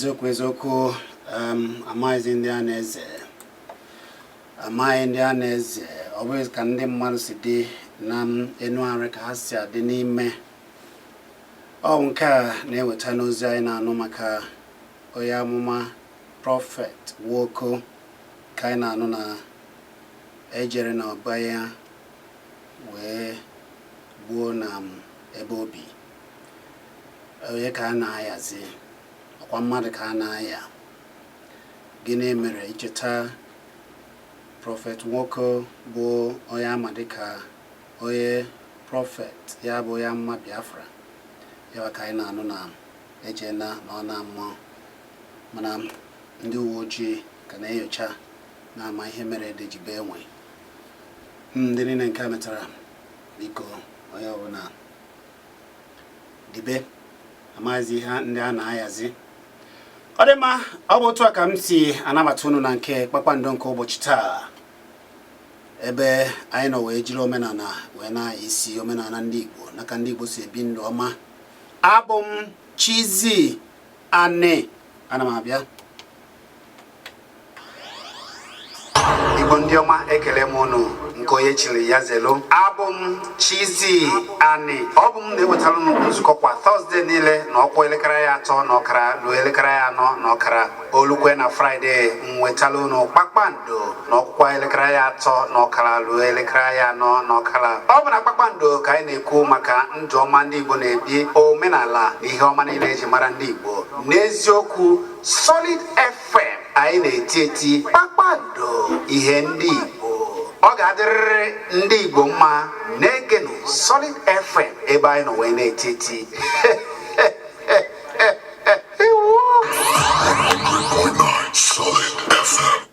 eziokwu amaghịzi ndị a na-eze amaghị ndị a na-eze ọ bụghị ka ndị mmadụ si dị na enu arị ka ha si adị n'ime ọ nke a na-eweta n'ozi anyị na-anụ maka onye amụma Prophet Nwoko ka anyị na-anụ na ejere na ọba ya wee gbuo na ebe obi onye ka a na-ayazi ọkwa mmadụ ka a na-aya gịnị mere icheta Prophet Nwoko bụ onye ama dịka onye prophet ya bụ ya mma Biafra ya ka anyị na-anụ na ejena na ọ na-amụ mana ndị uwe ojii ka na-enyocha na-ama ihe mere edejibe enwe ndị niile nke metara biko onye ọbụla dibe amaghịzi ihe ndị a na-ayazi ọ dị mma ọ bụ otu a ka m si anabata unu na nke kpakpando nke ụbọchị taa ebe anyị nọ wee jiri omenala wee na-isi omenala ndị Igbo n'aka ndị Igbo si ebi ndụ ọma abụ m Chizzy ana m abịa Igbo ndị ọma ekele m unu nke onye chiri ya zelo abụ m Chizzy ọ bụ m na-ewetara unu nzukọ kwa Thursday niile na ọkwa elekere ya 3 na ọkara ruo elekere ya 4 na ọkara olukwe na Friday nwetara unu Kpakpando na ọkwa elekere ya 3 na ọkara ruo elekere ya 4 na ọkara ọ bụ na Kpakpando ka anyị na-ekwu maka ndụ ọma ndị Igbo na-ebi omenala na ihe ọma niile eji mara ndị Igbo n'eziokwu Solid FM anyị na-eti Kpakpando ihe ndị Igbo ọ ga-adịrịrị ndị Igbo mma na-egenu Solid FM ebe anyị nọ wee na-eti Solid FM.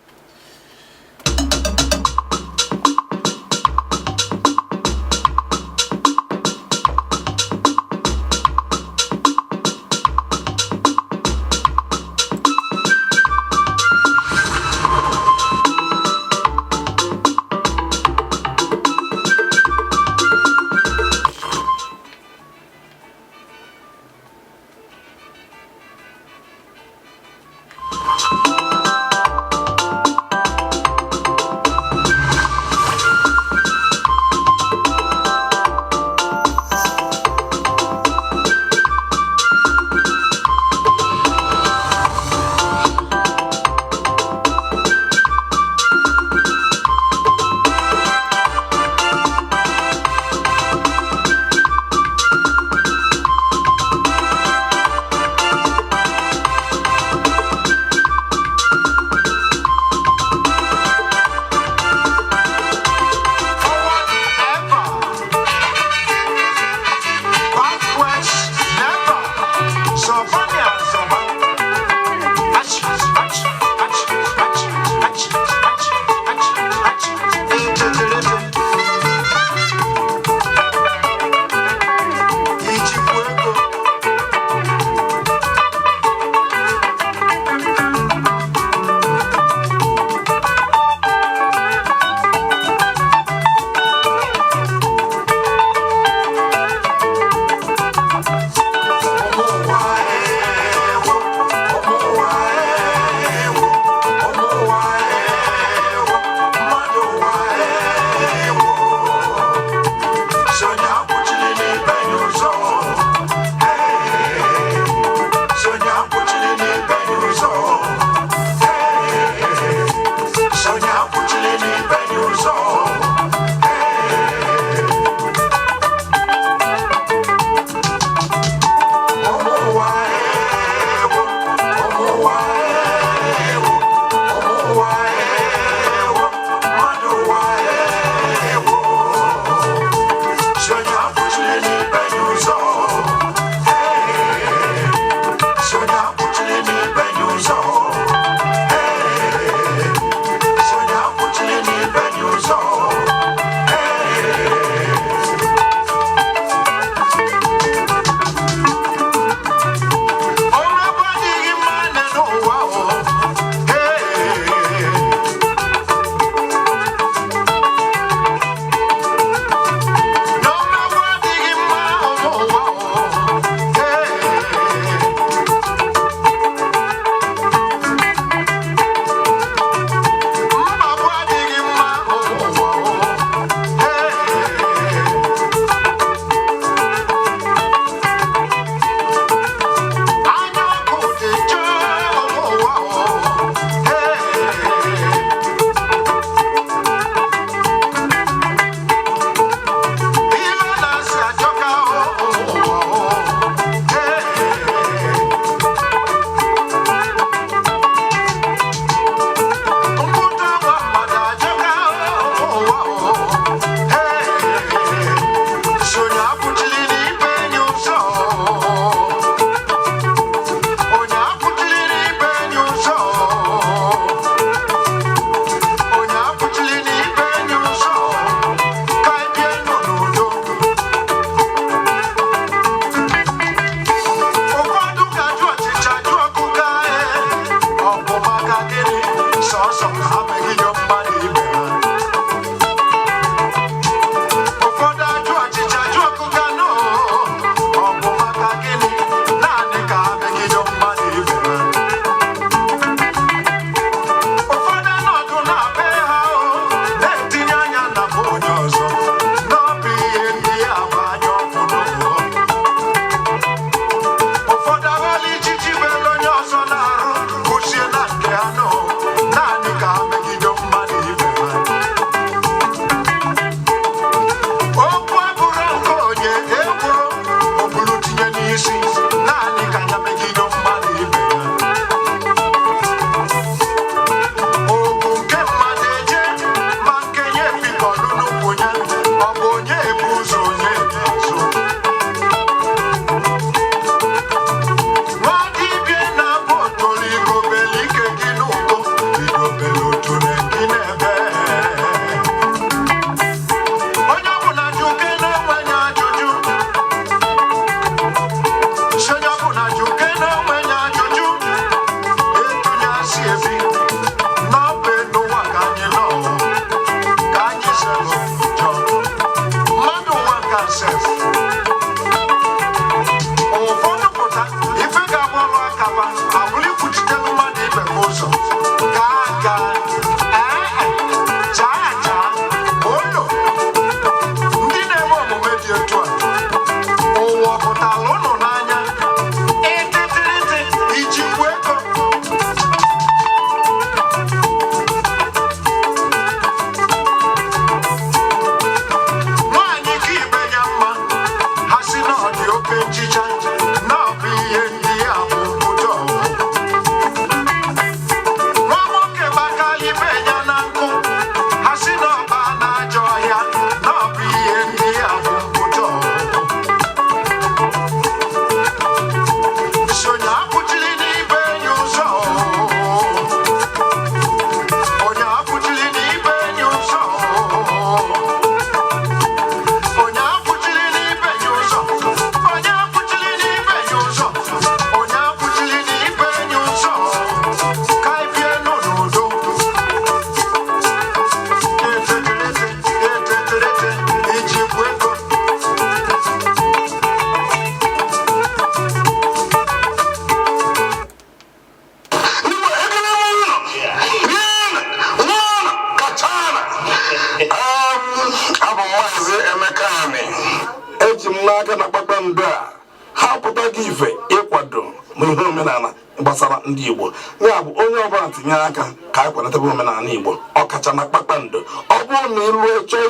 n'aka na Kpakpando a ha pụta gị ife ịkwado ma ihe omenala gbasara ndị Igbo. Ya bụ onye ọbụla tinye aka ka anyị kwadebe omenala Igbo ọkacha na Kpakpando. Ọ bụrụ na ịlụ chọọ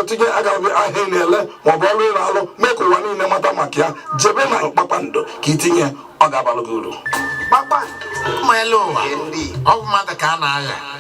itinye aka ahịa na-ele maọbụ ọrụ ị na-alụ mee ka ụwa niile mata maka ya, jebe na Kpakpando ka itinye, ọ ga-abalụ gị uru. Kpakpando ma ele ụwa ọ bụ mmadụ ka a na-agha.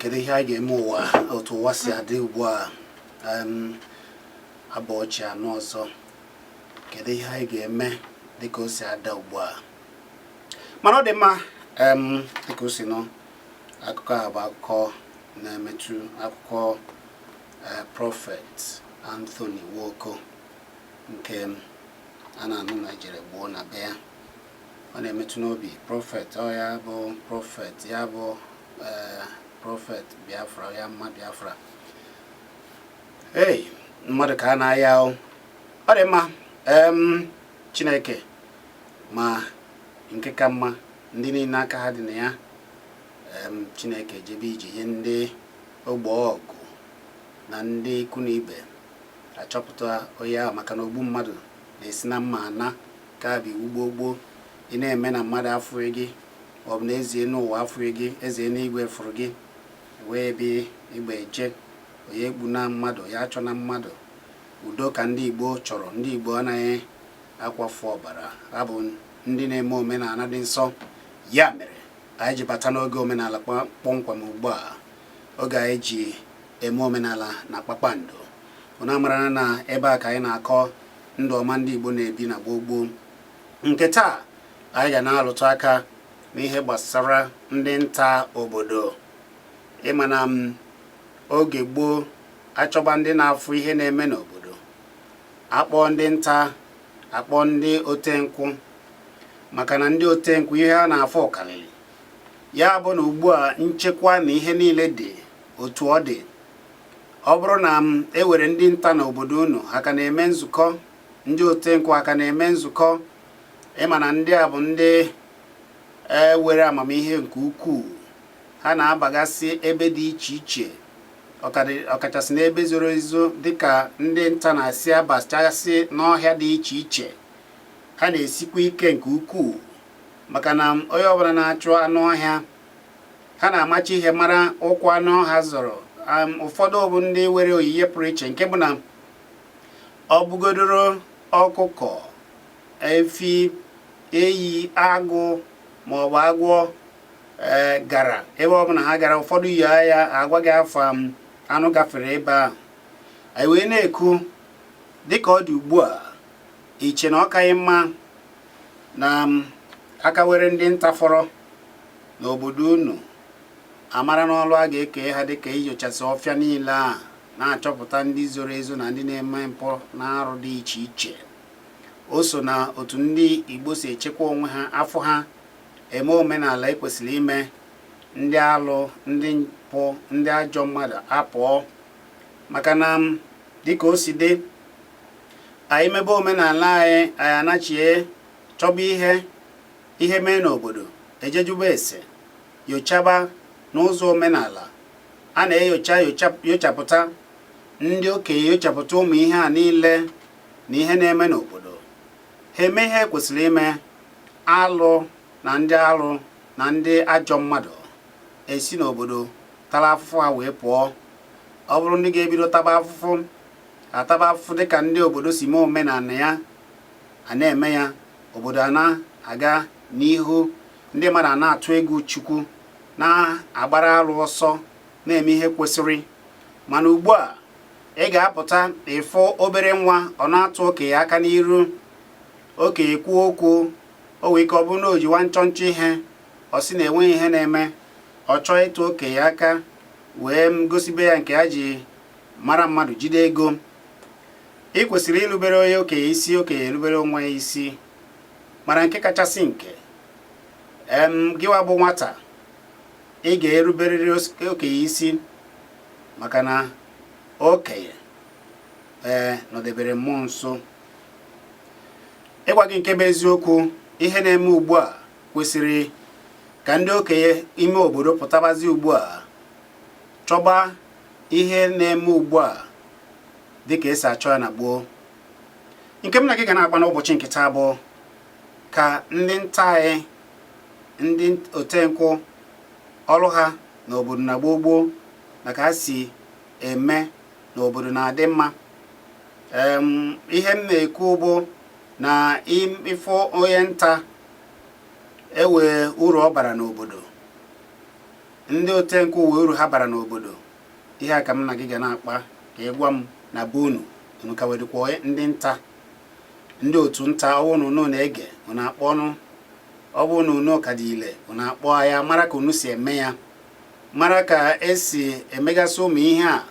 Kedu ihe anyị ga-eme ụwa otu ụwa si adị ugbu a abụ ọchị anọ ọzọ? Kedu ihe anyị ga-eme dịka o si ada ugbu a? Mana ọ dị mma dịka o si nọ, akụkọ a bụ akụkọ na-emetụ akụkọ Prophet Anthony Nwoko nke a na-anụ Naịjirịa gboo na be ya. Ọ na-emetụ n'obi Prophet ya bụ Prophet ya bụ Prophet Biafra ya mma Biafra. Hey, mmadụ ka a na-aya ọ dị mma. Chineke ma nke ka mma ndị niile aka ha dị na ya. Chineke jebe ije ihe ndị ogbe ọgụ na ndị ikwu na ibe achọpụta onye ahụ, maka na ogbu mmadụ na-esi na mma ana ka bụ iwu gboo. Ị na-eme na mmadụ afụghị gị, ọ bụ na ezie n'ụwa afụghị gị, eze n'igwe fụrụ gị, wee bi igbe eje onye egbu na mmadụ ya achọ na mmadụ. Udo ka ndị Igbo chọrọ. Ndị Igbo anaghị akwafu ọbara, ha bụ ndị na-eme omenala dị nsọ. Ya mere anyị ji bata n'oge omenala kpọmkwem ugbu a, oge anyị ji eme omenala na Kpakpando. Unu amara na ebe a ka anyị na-akọ ndụ ọma ndị Igbo na-ebi na gboo. Nke taa anyị ga na-alụtụ aka n'ihe gbasara ndị nta obodo. Ịma na oge gboo achọba ndị na-afụ ihe na-eme n'obodo, akpọ ndị nta, akpọ ndị otenkwụ, maka na ndị otenkwụ ihe ha na-afụ karịrị. Ya bụ na ugbu a nchekwa na ihe niile dị otu ọ dị. Ọ bụrụ na ewere ndị nta n'obodo unu, ha ka na-eme nzukọ, ndị otenkwụ ha ka na-eme nzukọ. Ịma na ndị a bụ ndị were amamihe nke ukwuu. Ha na-abagasị ebe dị iche iche, ọkachasị n'ebe zoro ezo, dịka ndị nta na-asị abachasị n'ọhịa dị iche iche. Ha na-esikwa ike nke ukwuu, maka na onye ọbụla na-achụ anụ ọhịa, ha na-amachi ihe mara ụkwụ anụ ọhịa zọrọ. Ụfọdụ bụ ndị were oyiye pụrụ iche, nke bụ na ọ bụgodoro ọkụkọ, efi, eyi, agụ maọbụ agwọ gara ebe ọbụla ha gara. Ụfọdụ yi ya agwaghị afọ anụ gafere ebe ahụ. Anyị wee na-ekwu dịka ọ dị ugbu a, iche na ọ kaghị mma na aka were ndị nta fọrọ n'obodo unu amara n'ọlụ a ga-eke ha, dịka inyochasị ọfịa niile a, na-achọpụta ndị zoro ezo na ndị na-eme mpụ na arụ dị iche iche. O so na otu ndị Igbo si echekwa onwe ha, afọ ha eme omenala ekwesịrị ime. Ndị alụ, ndị mpụ, ndị ajọ mmadụ apụọ, maka na dịka o si dị, anyị mebe omenala anyị anachie chọba ihe mee n'obodo, ejejuba ese yochaba n'ụzọ omenala. A na-yochapụta ndị okenye, yochapụta ụmụ ihe a niile na ihe na-eme n'obodo. Ha eme ihe kwesịrị ime. Alụ na ndị alụ na ndị ajọ mmadụ esi n'obodo tara afụfụ ha wee pụọ. Ọ bụrụ ndị ga-ebido taba afụfụ, ataba afụfụ dịka ndị obodo si mee omenala ya, a na-eme ya, obodo a na-aga n'ihu. Ndị mmadụ a na-atụ egwu Chukwu, na-agbara alụ ọsọ, na-eme ihe kwesịrị. Mana ugbu a ị ga-apụta ịfụ obere nwa ọ na-atụ okenye aka n'iru. Okenye kwuo okwu, o wee ike ọ bụrụ na o jiwa nchọnchọ ihe, ọ sị na enweghị ihe na-eme, ọ chọọ ịtụ okenye aka wee gosibe ya nke ya ji mara mmadụ, jide ego. Ị kwesịrị ịrụbere onye okenye isi, okenye erubere onwe ya isi. Mara nke kachasị nke gịwa bụ nwata, ị ga-eruberịrị okenye isi, maka na okenye nọdebere mmụọ nso. Ịgwa gị nke bụ eziokwu, ihe na-eme ugbu a kwesịrị ka ndị okenye ime obodo pụtabazi ugbu a, chọba ihe na-eme ugbu a dịka esi achọ ya na gboo. Nke m na gị ga na-akpa n'ụbọchị nke taa bụ ka ndị nta anyị, ndị otenkwụ, ọrụ ha n'obodo na gboo na ka ha si eme n'obodo na-adị mma. Ihe m na-ekwu bụ na ịfụ onye nta ewe uru ọ bara n'obodo, ndị otenkwụ wee uru ha bara n'obodo. Ihe a ka m na gị ga na-akpa ka ị gwa m na be unu ka wedịkwa ndị nta, ndị otu nta. Ọ bụrụ na unu na-ege, unu akpọ ọnụ. Ọ bụrụ na unu ka dị ile, unu akpọ ya, mara ka unu si eme ya, mara ka esi emegasị ụmụ ihe a.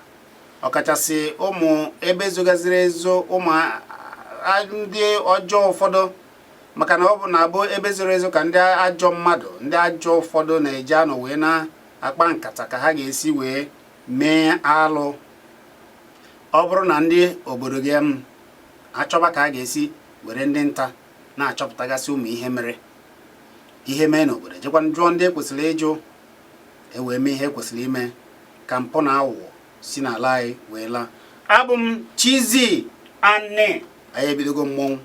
ọkachasị ụmụ ebe zogaziri ezo ụmụ ndị ọjọọ ụfọdụ maka na ọ bụ na-abụ ebe zoro ezo ka ndị ajọ mmadụ ndị ajọ ụfọdụ na-eji anọ wee na-akpa nkata ka ha ga-esi wee mee alụ. Ọ bụrụ na ndị obodo gị achọba ka ha ga-esi were ndị nta na-achọpụtagasị ụmụ ihe mee n'obodo jekwa jụọ ndị ekwesịrị ịjụ ewee mee ihe ekwesịrị ime ka mpụ na awụwọ si n'ala anyị wee laa. Abụ m Chizzy Anne, anyị ebidogo mmọnwụ.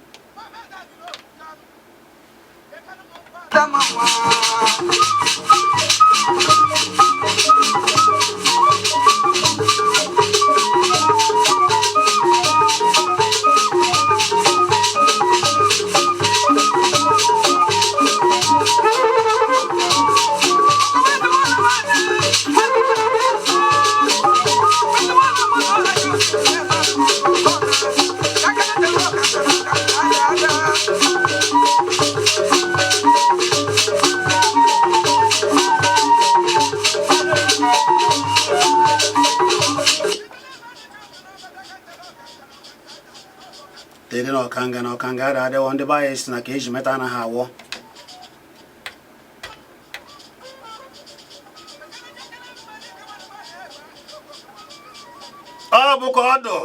Dede na ọkanga adịwo ndị baya si na ka eji meta anaghị awọ. Ọ bụ ka ọ dụ.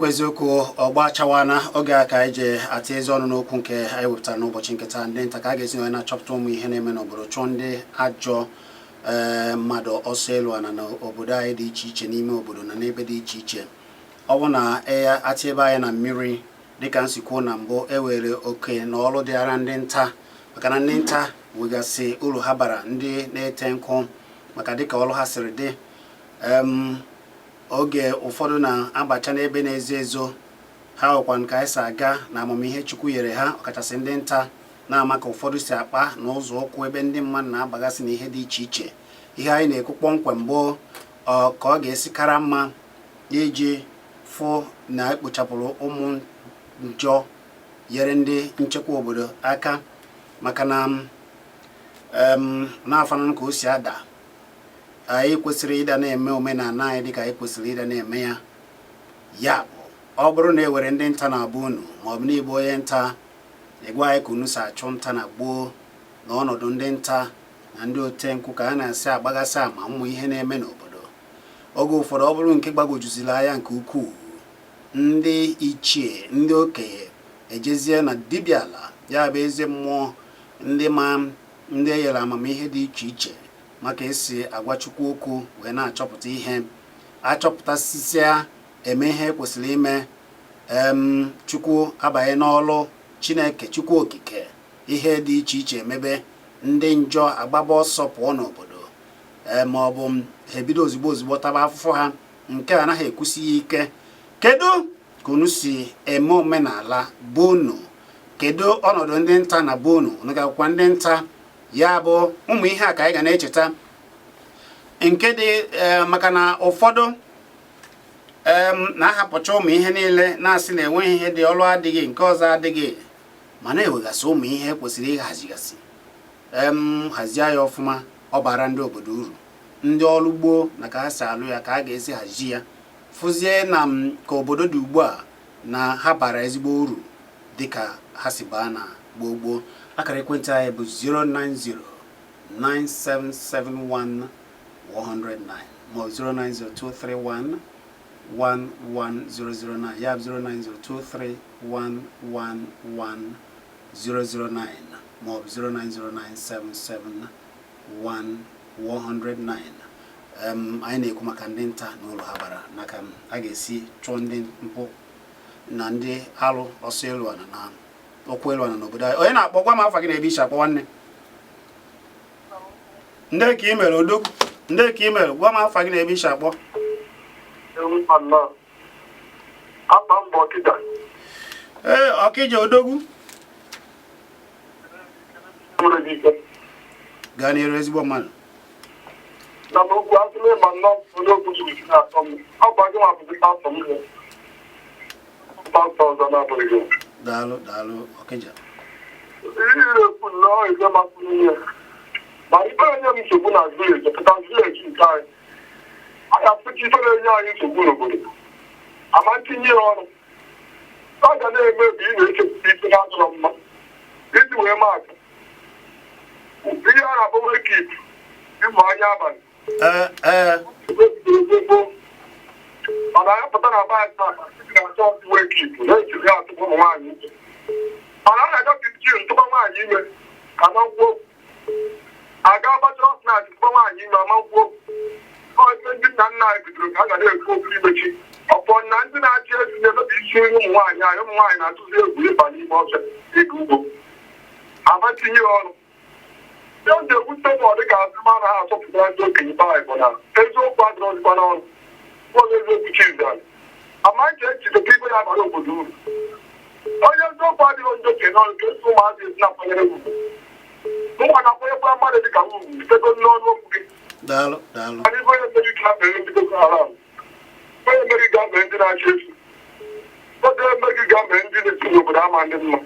Eziokwu ọgba chawana oge aka anyị je ati ezi ọnụ n'okwu nke anyị wepụtara n'ụbọchị nke taa. Ndị nta ka a ga-esi wee na-achọpụta ụmụ ihe na-eme n'obodo, chọọ ndị ajọ mmadụ ọsọ elu ana n'obodo anyị dị iche iche, n'ime obodo na n'ebe dị iche iche. Ọ bụ na ati ebe anyị na mmiri dịka nsikwu na mbụ ewere oke na ọrụ dịara ndị nta, maka na ndị nta wegasị uru ha bara ndị na-ete nkụ, maka dịka ọrụ ha siri dị. Oge ụfọdụ na-abacha n'ebe na-ezo ezo ha ọkwa nke anyị si aga na amamihe Chukwu nyere ha ọkachasị ndị nta na-ama ka ụfọdụ si akpa n'ụzọ ụkwụ ebe ndị mmadụ na-abagasị na ihe dị iche iche. Ihe anyị na-ekwu kpọmkwem bụ ka ọ ga-esi kara mma iji fụ na ekpochapụrụ ụmụ njọ nyere ndị nchekwa obodo aka, maka na n'afọ ka o si ada anyị kwesịrị ịda na-eme omenala anyị dịka anyị kwesịrị ịda na-eme ya. Ya bụ ọ bụrụ na e were ndị nta na-abụ unu maọbụ na ịbụ onye nta ịgwa anyị ka unu si achụ nta na gboo na ọnọdụ ndị nta na ndị otenkwu ka a na-asị agbagasị ama ụmụ ihe na-eme n'obodo. Oge ụfọdụ ọ bụrụ nke gbagwojuziri anya nke ukwuu, ndị ichie ndị okenye ejezie na dibịa ala, ya bụ eze mmụọ ndị enyere amamihe dị iche iche maka esi agwa Chukwu okwu wee na-achọpụta ihe, achọpụtasịsịa eme ihe kwesịrị ime. Chukwu abanye n'ọlụ Chineke Chukwu okike, ihe dị iche iche emebe, ndị njọ agbaba ọsọ pụọ n'obodo, ma ọ bụ ha ebido ozugbo taba afụfụ ha. Nke anaghị ekwusi ya ike. Kedu ka unu si eme omenala bụ unu? Kedu ọnọdụ ndị nta na bụ unu? Unu ga-akwụkwa ndị nta? Ya bụ ụmụ ihe a ka anyị ga na-echeta nke dị maka na ụfọdụ na-ahapụcha ụmụ ihe niile na-asị na enweghị ihe dị, ọlụ adịghị, nke ọzọ adịghị, mana ewegasị ụmụ ihe kwesịrị ịhazigasị hazie ya ọfụma. Ọ bara ndị obodo uru, ndị ọrụ gboo na ka ha si alụ ya ka a ga-esi hazi ya, fụzie na ka obodo dị ugbu a na ha bara ezigbo uru dịka ha si baa na gboo. Akara ekwentị anyị bụ 0909771 109 ma 09023111009, ya bụ 09023111009 ma ọ bụ 0909771 anyị na-ekwu maka ndị nta n'ụlọ ha bara n'aka a ga-esi chụọ ndị mpụ na ndị alụ ọsọ elu ana na ọkwa elu ana n'obodo anyị. Onye na-akpọ, gwa m afa gị na ebe iche akpọ nwanne. Ndị ka i mere odogwu, ndị ka i mere, gwa m afa gị na ebe iche akpọ. Ee, Ọkịja odogwu. Gaa n'iru ezigbo mmadụ. Na n'okwu atụle ma nnọọ onye okwu Chineke na-atọ m. Ọ bụ gị nwa bụzi pastọ m ihe. Pastọ ọzọ na-abụghị gị. Daalụ Ọkịja. Ihe ekwu nnọọ eze masịrị ihe. Ma ife enye m nsogbu na vileji, pụta vileji nke anyị. A ga-afụchi ife na-enye anyị nsogbu n'obodo. Ama ntinye ya ọrụ. Ọ ga na-emebi ị na-echepụta ife na-adọrọ mma. Iji wee maatụ. Ihe a na-akpọ wekip, ịmụ anya abalị. Mana ya pụta na baị taa na-achọ ọtụ wekip na-ejiri ya atụkwa ụmụ nwaanyị ike. Mana a na-achọ ji ntụkwa nwaanyị ime ka na ngwuo. Aga gbachara ọsịnach tụkwa nwaanyị ime ama ngwuo. Ebe ndị nna nna anyị bidoro ka a ga na-ekwu okwu imechi. Ọpọ na ndị na-achị esi na-emebi isi nri ụmụ nwaanyị anyị, ụmụ nwaanyị na-atụzi egwu ịba n'ime ọcha ịga ugbo. Ama tinye ọrụ. Ndị ọ na-ewute ma ọ dị ka azụma na ha asọpụtara ndị okenye Baịbụl na eziokwu adịrọzikwa n'ọrụ. Ụlọ eziokwu Chizzy ama nke echidota ibe ya bara obodo uru. Onye eziokwu adịghị ndị okenye n'ọrụ ka esi ụmụazị esi na-akwanyere ugwu. Mụnwa na-akwanyekwa mmadụ dị ka ugwu sitego n'ọnụ okwu gị. Daalụ. Anyị bụ onye mmeri ga mere ndị Boko Haram. Onye mmeri ga mere ndị na-achị efu. Onye mmeri ga mere ndị na-esi n'obodo ama ndị mma.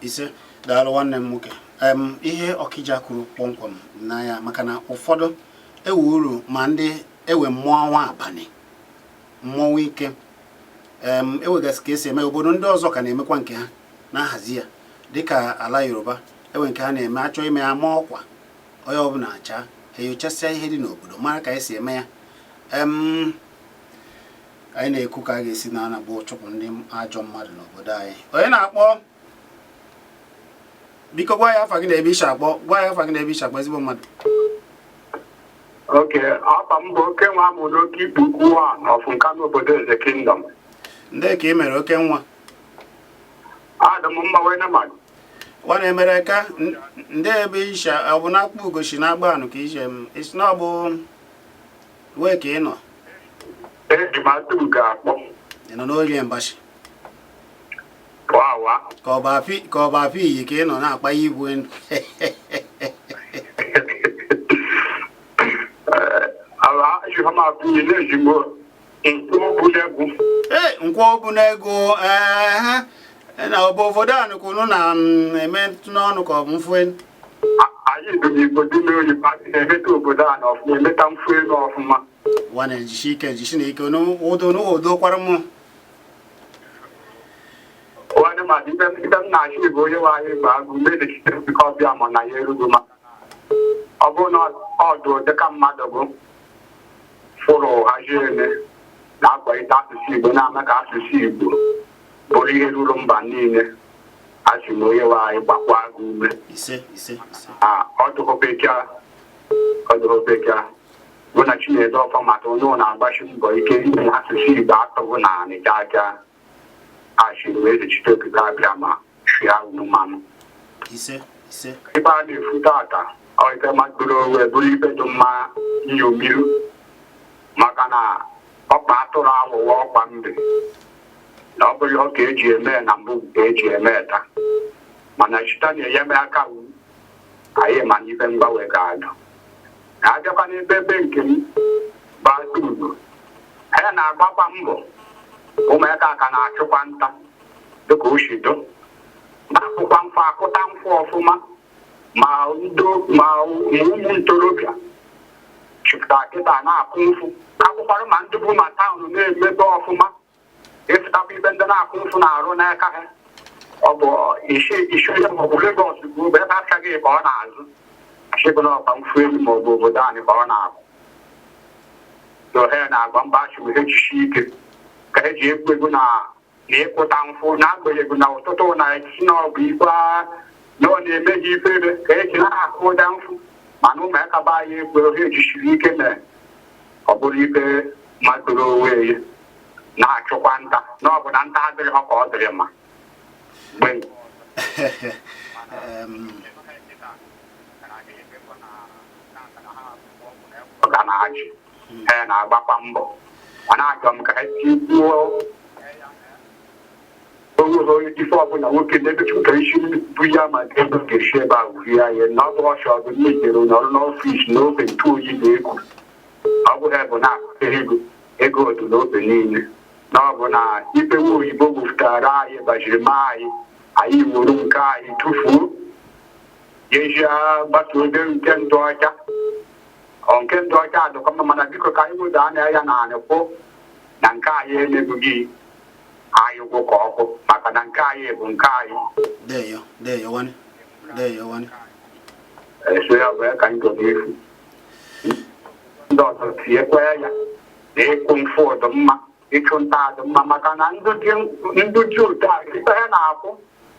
Ise, daalụ nwanne m nwoke. Ihe Ọkịja kwuru kpọmkwem n'anya maka na ụfọdụ ewe uru ma ndị ewe mmụọ nwa abalị, mmụọ ike, ewegasị ka esi eme. Obodo ndị ọzọ ka na-emekwa nke ha na-ahazi ya dịka ala Yoruba, ewe nke ha na-eme achọ ime ya ma ọkwa onye ọbụla acha ha enyochasịa ihe dị n'obodo mara ka esi eme ya. Anyị na-ekwu ka a ga-esi na anabụ chụpụ ndị ajọ mmadụ n'obodo anyị. Onye na-akpọ, biko gwa ya afa gị na ebe iche akpọ, ezigbo mmadụ. Oke, afa m bụ oke nwa amụ n'oke ikpu ukwu a n'ọfụ nka n'obodo Eze Kingdom. Ndị ka ị mere oke nwa? Adị m mma wee mmadụ. Nwa na-emere ka ndị ebe iche ọ bụ na-akpọ ugochi na-agba anụ ka iche isi na ọ bụ wee ka ị nọ. Eji m atụ ga-akpọ. ị nọ n'orie mbashi Wawa. ka ọ bụ afọ iyi ka ị nọ na-akpa igwe Ala ju hama bi ne jimo. Nkwụ bụ n'ego na obodo anyị kwunu na eme n'ọnụ ka ọ bụ mfu anyị bụ n'Igbo dị n'oyi na-emeta obodo a n'ọfụma emeta mfu ego ọfụma wana ejisi ike jisi na ike n'udo kwara mụ nwanne ma ibe m na-achị Igbo onye nwe anyị gba agụ medechite bika ọbịa ma na ya erugo ma ọ bụrụ na ọdụ dịka mmadụ bụ fụrụ haziene na-akwalite asụsụ Igbo na-eme ka asụsụ Igbo bụrụ ihe ruru mba niile asị na onye nwe anyị gbakwa agụ ume ọdụrụbekea bụ na Chinedu ọfa maka onye na-agbachi mbọ ike ime asụsụ Igbo atọghị na anịja aja asịrị wee zechite okike abịa ma shia unu mmanụ ebe a na-efu tata ọike madoro owe bụrụ ibe dị mma nyomiru maka na ọkpa atụrụ aghụghọ ọkpa mbe na ọ bụrụ ọ ka eji eme na mbụ ka eji eme taa mana chita na-enye m aka wu anyị ma na ibe mgbanwe ga-adụ na-abịakwa n'ebe ebe nke m bata uru ha na-agbakwa mbọ ụmụaka ka na-achụkwa nta dịka oshido na-akpụkwa mfọ akụta mfọ ọfụma ma ụmụ ntorobịa chụpụta kịta na-akụ mfụ akwụkwara ma ndị bụ ma taụnụ na-emebe ọfụma ịfụtakwa ibe ndị na-akụ mfụ na-arụ n'aka ha ọ bụ isi onye maọbụ Legọs bụ ebe akaghị ka ọ na-azụ achịbụna ọkwa mfu elu maọbụ obodo anyị ka ọ na-akụ dohe na-agba mba achị wee jisi ike ka eji ekwu ego na ịkpụta mfụ na-agbanyeghị na ụtụtụ na esi na ọbụ ikpe na ọ na-emeghị ifere ka eji na-akụ ụda mfụ mana ụmụaka ba anyị ekwe ohe ejisiri ike mee ọ bụrụ ibe madoro onwe ya na-achụkwa nta na ọ bụ na nta adịrị ha ka ọ dịrị mma mgbe ga na-achị ha na-agbakwa mbọ mana achọ m ka tikwuo onweghị ife ọbụla nwoke na-ebechuka isi bụ ya ma ego ga-esi ebe a wuri ya na ọ bụ ọchọ ọbụ n'ijere n'ọrụ n'ọfịs n'ofe ntu oyi na-eku ọ bụghị bụ na-akụta ego otu n'ofe niile na ọ bụ na ipewe oyibo wepụtara anyị bajiri ma anyị wuru nke anyị tụfuo yeji gbata obe nke ndụ ọcha nke ndụ ọcha adịkwa mma mana biko ka anyị wedo anya ya na anyị kwụ na nke anyị emebughị anyị gwụ ka ọkụ maka na nke anyị bụ nke anyị eso ya bụ ya ka anyị gọ n'efu ndị ọzọ tinyekwa ya na ịkwụ mfụ ọdụ mma ịchụ nta adị mma maka na ndị ji otu a ibe ha na-akwụ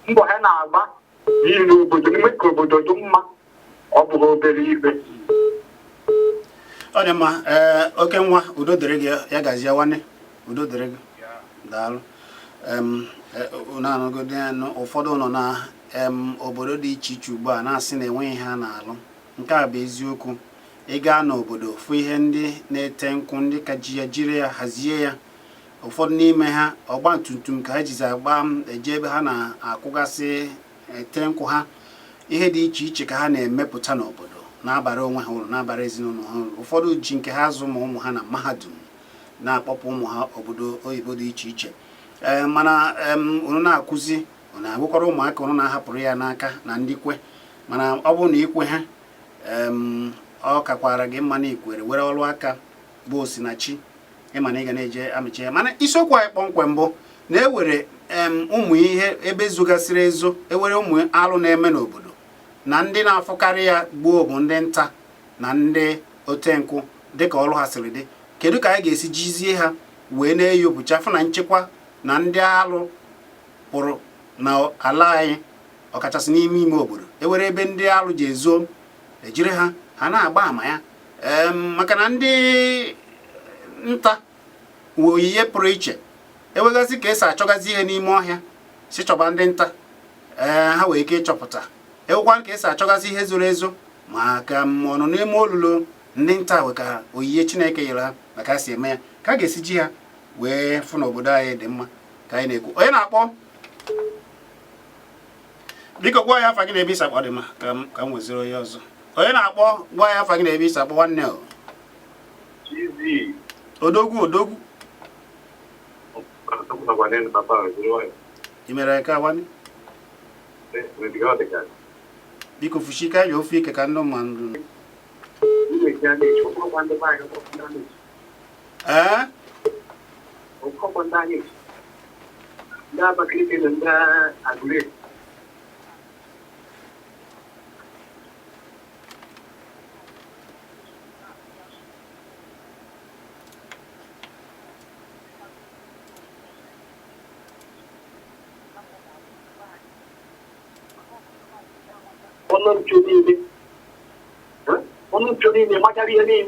mbọ ha na-agba n'ihi na obodo n'ime ka obodo dị mma ọ bụghị obere ibe ọ dị mma oke nwa udo dịrị gị ya gazie nwanne udo dịrị gị daalụ na-anọgide ụfọdụ nọ na obodo dị iche iche ugbu a na-asị na enweghị ha na-alụ nke a bụ eziokwu ị gaa n'obodo fụ ihe ndị na-ete nkwụ ndị ka ji ya jiri ya hazie ya ụfọdụ n'ime ha ọgba tumtum ka ha jizi agba eje ebe ha na-akwụgasị ete nkwụ ha ihe dị iche iche ka ha na-emepụta n'obodo na-abara onwe ha uru na-abara ezinụlọ ha uru ụfọdụ ji nke ha azụ ma ụmụ ha na mahadum na-akpọpụ ụmụ ha obodo oyibo dị iche iche mana unu na-akụzi unu agụkwara ụmụaka unu na-ahapụrụ ya n'aka na ndị kwe mana ọ bụrụ na ikwe ha ọ kakwara gị mma na ikwere were ọrụ aka bụ osinachi ịma na ị ga na-eje amịcha ya mana isiokwu anyị kpọmkwem bụ na-ewere ụmụ ihe ebe zogasịrị ezo ewere ụmụ alụ na-eme n'obodo na ndị na-afụkarị ya gboo bụ ndị nta na ndị otenkwụ dịka ọrụ ha siri dị kedu ka anyị ga-esi jizie ha wee na-eyi obucha fụ na nchekwa na ndị alụ pụrụ na ala anyị ọkachasị n'ime ime obodo ewere ebe ndị alụ ji ezo ejiri ha na-agba ama ya maka na ndị nta nwe oyiye pụrụ iche ewegazi ka esi achọgazi ihe n'ime ọhịa si chọba ndị nta ha wee ike ịchọpụta ewekwa ka esi achọgazi ihe zoro ezo maka ọnụ n'ime olulu ndị nta we ka oyiye Chineke nyere ha maka si eme ya ka a ga-esi ji ha wee fụ na obodo anyị dị mma ka anyị na-ekwu. Onye na-akpọ biko gwa ya afa gị na-ebe isi akpọ dị mma ka m weziri onye ọzọ. Onye na-akpọ gwa ya afa gị na-ebe isi akpọ nwanne o. Chizzy. Odogwu. I mere ka nwanne? Biko fushika ya ofe ike ka ndị mmadụ. Onun çocuğunu macariyeni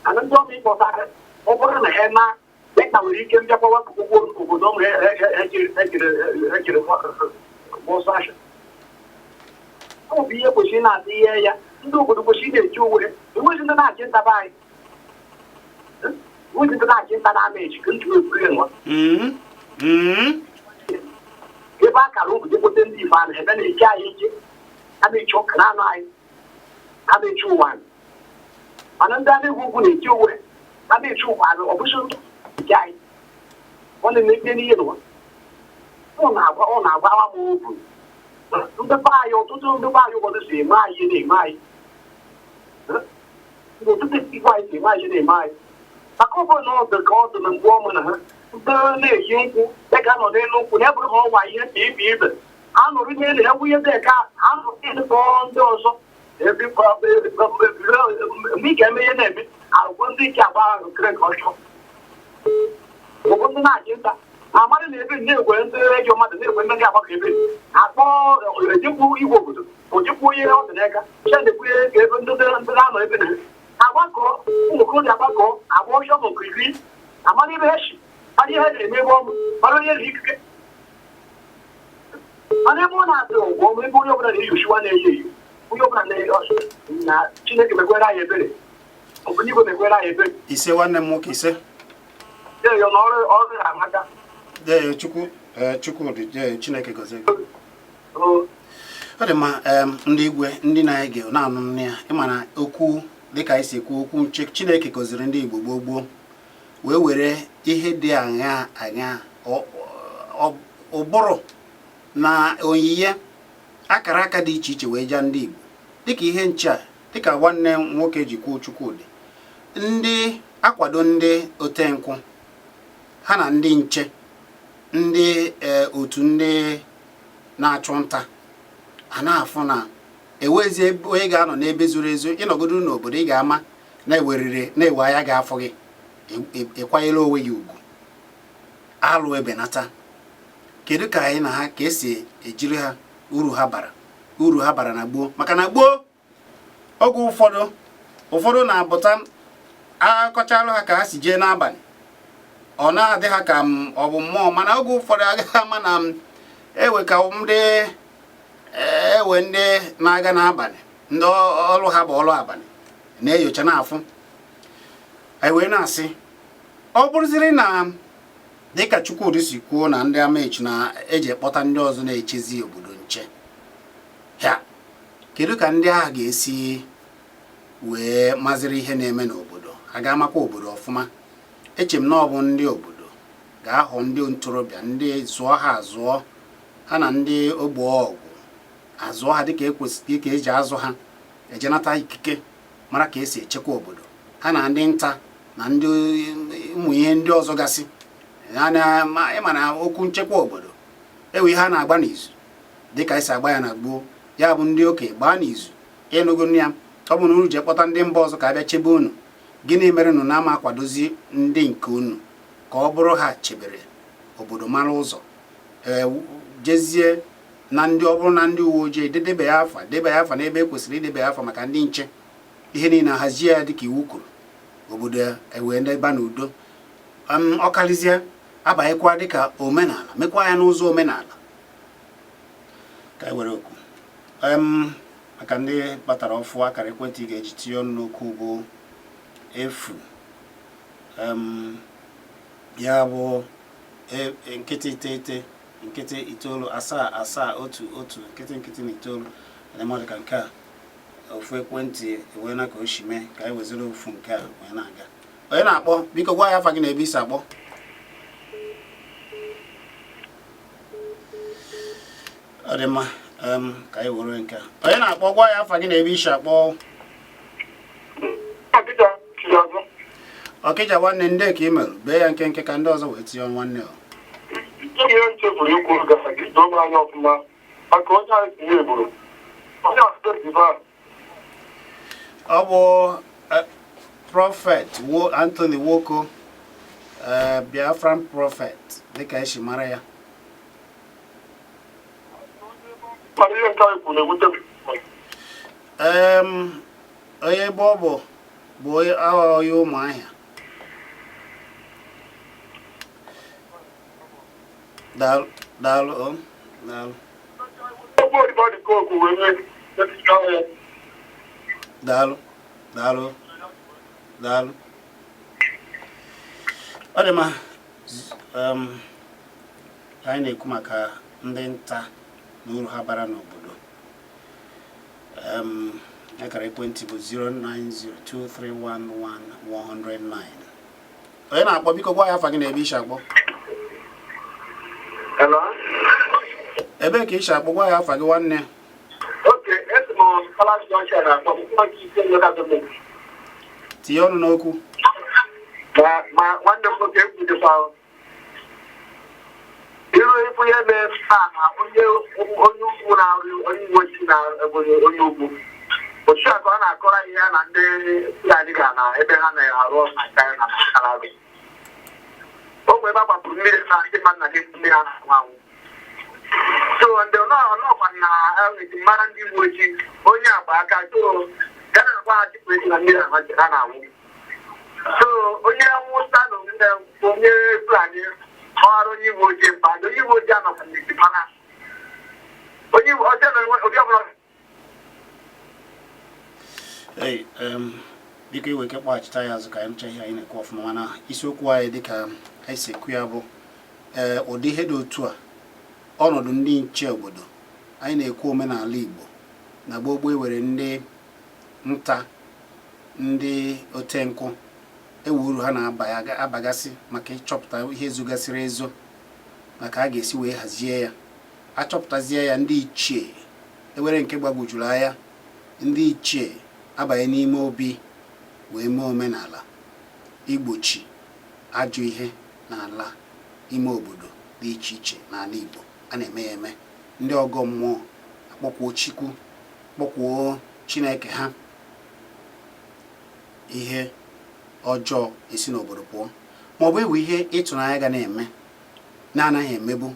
anın doğum importare o bana hema bekna wuri kem ja kwa ko dom he bosash o biye ko shi na diye ya ndo ko shi de juwe wo shi na jin ta bai wo shi na jin ta na me shi kun tu ku yen wa ke ba ka ru de ko den di fa ne da ne ja yi ame chok na nai ame chuwan ananda ne gugu ne chuwe ame chuwan obusu jai wala ne ni yero ona agba wa mu bu ndo ba yo ndo ba yo ko se ma yi ne mai ndo tu ti kwa yi ma yi ne mai akobo no de ko to na gwo mo na ha ndo ne yinku e ka no ne no ku ne bru ho wa yi bi anụrụ ihe na ewu ihe dị ka anụ ndị ọzọ ebe ị ga-eme ihe na-eme agwụ ndị ike agba ahụ kere ka ọchọ ụgbụ ndị na-achị nta amadị na ebe na-egwe ndị redio mmadụ na-egwe ndị agbakọ ebe akpọ ejikwu igwe obodo ojikwu ihe ọ dị n'aka chedekwu ihe ka ebe ndị na-anọ ebe na agbakọ ụmụokorobịa agbakọ agba ọchọ ma okirikiri amadị ebe echi mmadụ ihe na-eme ebe ọmụ mara onye na ikike ana ebe ọ na-adị ụgwọ ebe onye ọbụla na-eyosiwa na-eyi eyi onye ọbụla na Chineke mekwere anyị ebere ọbụna igwe mekwere anyị ebere ise nwanne m nwoke ise deyo na ọrụ ya amaka deyo Chukwudị deyo Chineke gọzie gị. Ọ dị mma ndị igwe ndị na-ege na-anụ nne ya ịma na okwu dịka anyị si ekwu okwu Chineke gọziri ndị Igbo gboo wee were ihe dị aṅa ụbụrụ na onyinye akara aka dị iche iche wee jaa ndị Igbo dịka ihe nche a dịka nwanne nwoke ji kwuo Chukwudị ndị akwado ndị otenkwụ ha na ndị nche ndị otu ndị na-achụ nta a na-afụ na ewezi onye ga-anọ n'ebe zuru ezu ịnọgodo n'obodo ị ga-ama na-ewe anya ga-afọ gị ịkwanyere onwe ya ugwu alụ ebenata. Kedu ka anyị na ha ka esi ejiri ha uru ha bara na gboo maka na gboo oge ụfọdụ na-abụta akọchalụ ha ka ha si jee n'abalị ọ na-adị ha ka ọ bụ mmụọ mana oge ụfọdụ agaghị ama na ewe ka ndị na-aga n'abalị ndị ọrụ ha bụ ọrụ abalị na-enyocha n'afụ anyị wee na-asị ọ bụrụziri na dịka Chukwudị si kwuo na ndị amaechi na-eji ekpọta ndị ọzọ na-echezi obodo nche ya kedu ka ndị agha ga-esi wee maziri ihe na-eme n'obodo ha ga-amakwa obodo ọfụma. Eche m na ọ bụ ndị obodo ga-ahọ ndị ntorobịa ndị zụọ ha azụọ ha na ndị ogbo ọgwụ azụọ ha dịka ekwesịrị ka eji azụ ha ejenata ikike mara ka esi echekwa obodo ha na ndị nta na ndị ụmụ ihe ndị ọzọ gasị ịma na okwu nchekwa obodo ewe ihe a na-agba n'izu dịka esi agba ya na gboo ya bụ ndị okenye gbaa n'izu ịnụgo ya ọ bụ na unu ji ekpọta ndị mba ọzọ ka abịa chebe unu gịnị mere unu na-ama akwadozi ndị nke unu ka ọ bụrụ ha chebere obodo mara ụzọ jezie na ndị ọ bụrụ na ndị uwe ojii debe ya afa n'ebe e kwesịrị idebe ya afa maka ndị nche ihe niile hazie ya dịka iwu kwuru obodo ewee n'ebe n'udo ọkalizie abanyekwa dịka omenala mekwa ya n'ụzọ omenala ka e were okwu maka ndị kpatara ọfụ akara ekwentị ga-eji tinye ọnụ n'okwu bụ ya bụ nkịtị iteghete nkịtị itoolu asaa otu nkịtị na itoolu na mmadụ ka nke a ofu ekwentị wee na ka o shi mee ka anyị weziri ofu nke a wee na-aga. Onye na-akpọ biko gwa ya afa gị na ebe isi akpọ. Ọ dị mma, ka anyị were nke a. Onye na-akpọ gwa ya afa gị na ebe isi akpọ. Ọkịja nwanne ndị ka imel bee ya nke ka ndị ọzọ wee tinye ọnụ nwanne. Ihe nchefuru ikwu gasa gị doo anya ọfụma maka onye anyị tinye egburu onye asịrịba. Ọ bụ Prophet Anthony Nwoko, Biafran Prophet dịka esi mara ya. Ihe nke anyị kwuru na-ewute onye ebe ọ bụ onye aghọghị Ụmụahịa. Daalụ. Daalụ. Ọ dị mma, anyị na-ekwu maka ndị nta na uru ha bara n'obodo. Akara ekwentị bụ 09023111109. Onye na-akpọ biko gwa ya afa gị na ebe isi akpọ. Hello? Ebe ka isi akpọ gwa ya afa gị nwanne. Okay, esi m Palace Junction na-akpọ tinye ọnụ n'okwu. Ma nwanne m nwoke ekwudekwa iru ifu ihe mee na onye ugwu na-arụ onye uwe ojii na onye ugwu otu a ka ọ na-akọrọ ihe ya na ndị Fulani ga na ebe ha na-arụ ọrụ na China na Kalabi. O nwere ebe a gbapụrụ mmiri na ndị mmadụ na-efu mmiri ha na-anwụ anwụ. So ndị ọnọkwa na mara ndị uwe ojii onye agba aka so ya na-agba ha chịpụ ezi na mmiri ha na-anwụ. So onye nwụsa na onye Fulani ọrụ onye uwe ojii mkpadụ onye uwe ojii anọkwa n'isi mana onye ọjọọ na obi ọbụla. Biko iwe ike kpọghachita ya azụ ka anyị nụcha ihe anyị na-ekwu ọfụma, mana isiokwu anyị dịka anyị si ekwu ya bụ ụdị ihe dị otu a, ọnọdụ ndị nche obodo. Anyị na-ekwu omenala Igbo na gbogbo ewere ndị nta ndị otenkụ ewuru ha na-abagasị maka ịchọpụta ihe zugasịrị ezo maka a ga-esi wee hazie ya. Achọpụtazie ya, ndị ichie ewere nke gbagbujuru anya, ndị ichie abanye n'ime obi wee mee omenala igbochi ajọ ihe n'ala ime obodo dị iche iche n'ala Igbo. A na-eme ya eme, ndị ọgọ mmụọ akpọkwuo Chukwu, kpọkwuo Chineke ha, ihe ọjọọ esi n'obodo pụọ, maọbụ ewu ihe ịtụnanya ga na-eme na-anaghị emebu,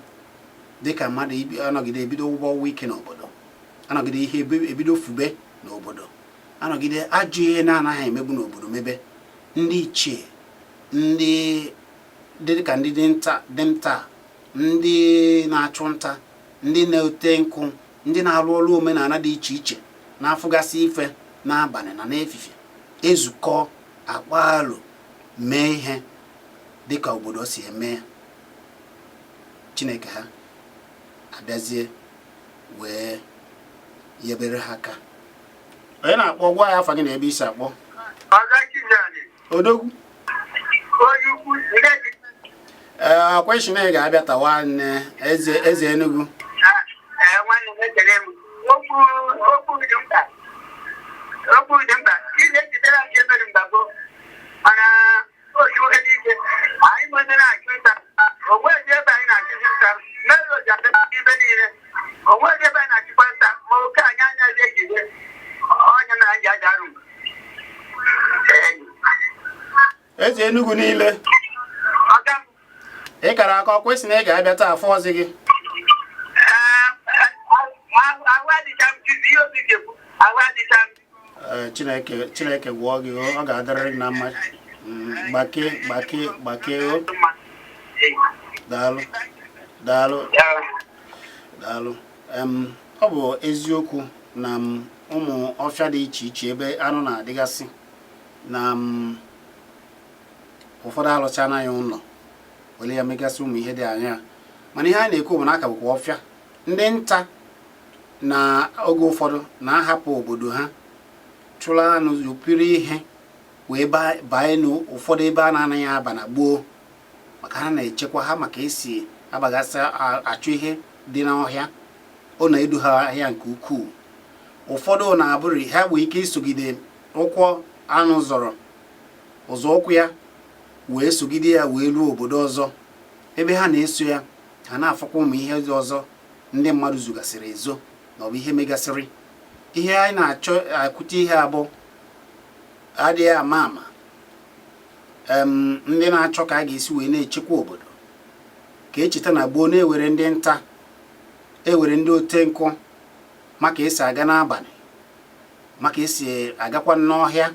dịka mmadụ anọgide ebido ụgbọ ọnwa ike n'obodo, anọgide ihe ebido fube n'obodo, anọgide ajọ ihe na-anaghị emebu n'obodo mebe. Ndị ichie, ndị dịka ndị dị nta, ndị na-achụ nta, ndị na-ete nkụ, ndị na-arụ ọrụ omenala dị iche iche, na-afụgasị ife n'abalị na n'efifie, ezukọ akpa alụ mee ihe dịka obodo si eme. Chineke ha abịazie wee yebere ha aka. Onye na-akpọ gwa ya afa gị na ebe isi akpọ. Odogwu. Akweshi na ị ga-abịa tawa nne eze Enugu. Eze Enugu niile. Ị kara aka ọkwesị na ị ga-abịa taa afọ ọzọ gị. Chineke gwọọ gị, ọ ga-adịrịrị na mma. Gbakee o. Daalụ. Ọ bụ eziokwu na ụmụ ọfịa dị iche iche ebe anụ na-adịgasị na ụfọdụ alụcha anaghị ụlọ wele ya megasị ụmụ ihe dị anya mana ihe a na-ekwu bụ na aka bụkwa ọfịa ndị nta na oge ụfọdụ na-ahapụ obodo ha chụrụ anụ zupiri ihe wee banye n'ụfọdụ ebe a na-anaghị aba na gboo maka ha na-echekwa ha maka esi abagasị achụ ihe dị n'ọhịa ọ na-edu ha ahịa nke ukwuu ụfọdụ na-abụrụ ha nwee ike isogide ụkwụ anụ zọrọ ụzọ ụkwụ ya wee sogide ya wee ruo obodo ọzọ ebe ha na-eso ya ha na-afọkwa ụmụ ihe dị ọzọ ndị mmadụ zugasịrị ezo na ọ bụ ihe megasịrị ihe anyị na-achọ akwụta ihe abụ adịghị ama ndị na-achọ ka a ga-esi wee na-echekwa obodo ka echeta na gboo na-ewere ndị nta ewere ndị otenkụ maka esi aga n'abalị maka esi agakwa n'ọhịa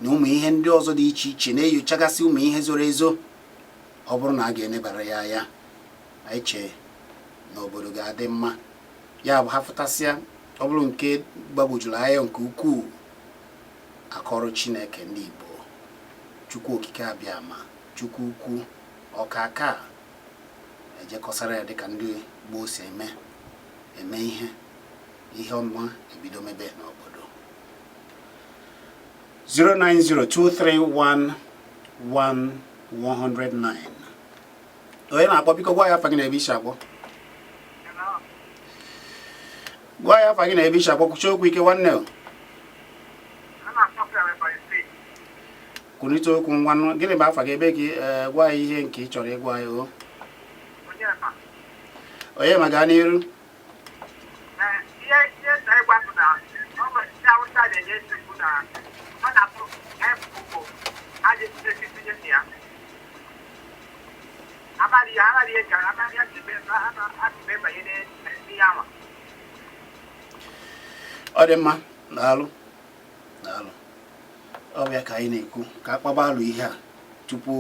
na ụmụ ihe ndị ọzọ dị iche iche na-enyochagasị ụmụ ihe zoro ezo ọ bụrụ na a ga-enebara ya anya anyị chee na obodo ga-adị mma ya bụ ha fụtasịa ọ bụrụ nke gbagwojuru anya nke ukwuu akọrọ Chineke ndị Igbo Chukwu okike abịa ma Chukwu ukwu ọkaka ejekọsara ya dịka ndị gboo si eme ihe ọma ebido mebe n'obodo 09023111109 onye na-akpọ biko gwa ya afa gị na ebe isi akpọ gwa ya afa gị na ebe isi akpọ kwuchie okwu ike nwanne o kwunite okwu nwanne gịnị bụ afa gị ebe gị gwa ya ihe nke ị chọrọ ịgwa ya o onye ma gaa n'iru ọ dị mma daalụ ọ bịa ka anyị na-ekwu ka akpaba alụ ihe a tupu